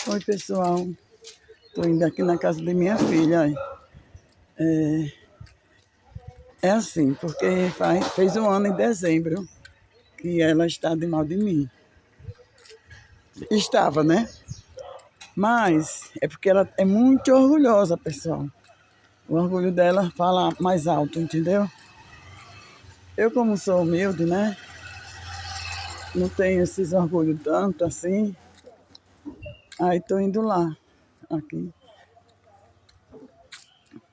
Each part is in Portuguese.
Oi, pessoal. Tô indo aqui na casa de minha filha. É assim, porque fez um ano em dezembro que ela está de mal de mim. Estava, né? Mas é porque ela é muito orgulhosa, pessoal. O orgulho dela fala mais alto, entendeu? Eu, como sou humilde, né? Não tenho esses orgulhos tanto assim. Aí tô indo lá, aqui,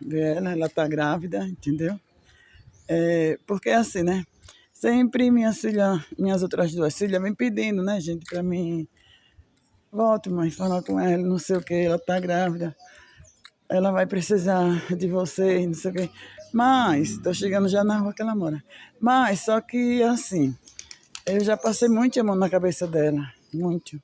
ver ela tá grávida, entendeu? Porque é assim, né? Sempre minhas outras duas filhas vêm pedindo, né, gente, pra mim, volte, mãe, falar com ela, não sei o que, ela tá grávida, ela vai precisar de você, não sei o que. Mas, tô chegando já na rua que ela mora. Mas, só que, assim, eu já passei muito a mão na cabeça dela, muito.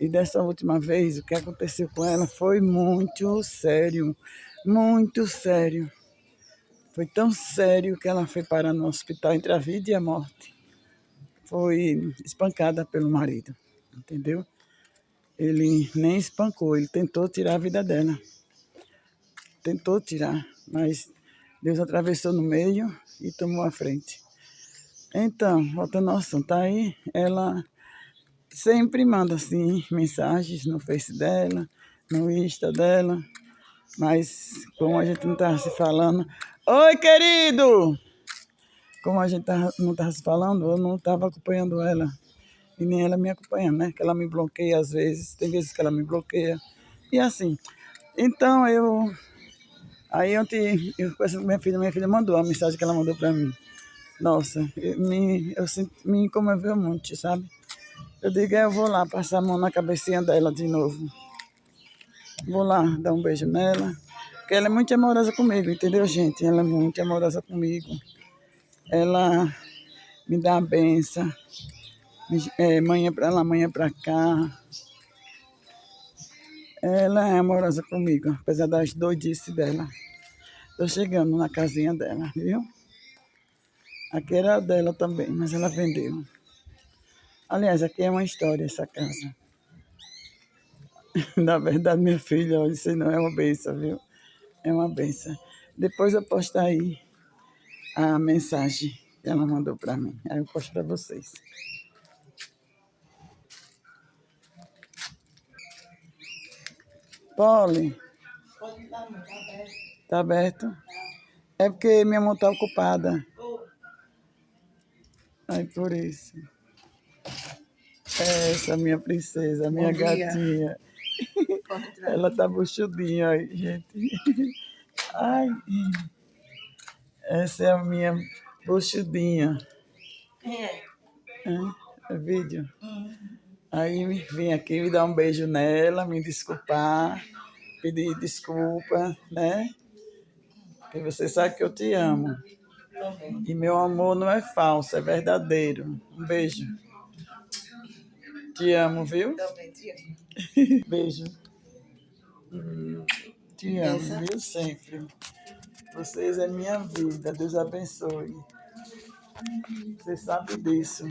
E dessa última vez, o que aconteceu com ela foi muito sério, muito sério. Foi tão sério que ela foi parar no hospital entre a vida e a morte. Foi espancada pelo marido, entendeu? Ele nem espancou, ele tentou tirar a vida dela. Tentou tirar, mas Deus atravessou no meio e tomou a frente. Então, voltando ao assunto, aí ela sempre manda assim mensagens no Face dela, no Insta dela, mas como a gente não estava se falando, oi querido! Como a gente não estava se falando, eu não estava acompanhando ela. E nem ela me acompanhando, né? Que ela me bloqueia às vezes, tem vezes que ela me bloqueia. E assim. Então Aí ontem, eu conversando com minha filha mandou a mensagem que ela mandou para mim. Nossa, me comoveu muito, sabe? Eu digo, eu vou lá passar a mão na cabecinha dela de novo. Vou lá dar um beijo nela. Porque ela é muito amorosa comigo, entendeu, gente? Ela é muito amorosa comigo. Ela me dá a benção. Manhã pra lá, manhã pra cá. Ela é amorosa comigo, apesar das doidices dela. Tô chegando na casinha dela, viu? Aqui era dela também, mas ela vendeu. Aliás, aqui é uma história essa casa. Na verdade, minha filha, olha, isso aí não é uma benção, viu? É uma benção. Depois eu posto aí a mensagem que ela mandou para mim. Aí eu posto para vocês. Polly, tá aberto? É porque minha mão tá ocupada. Aí por isso. Essa minha princesa, minha gatinha. Ela tá buchudinha aí, gente. Ai, essa é a minha buchudinha. É vídeo. Aí vim aqui me dar um beijo nela, me desculpar, pedir desculpa, né? Porque você sabe que eu te amo. E meu amor não é falso, é verdadeiro. Um beijo. Te amo, viu? Também te amo. Beijo. Te amo, viu? Sempre. Vocês é minha vida. Deus abençoe. Você sabe disso.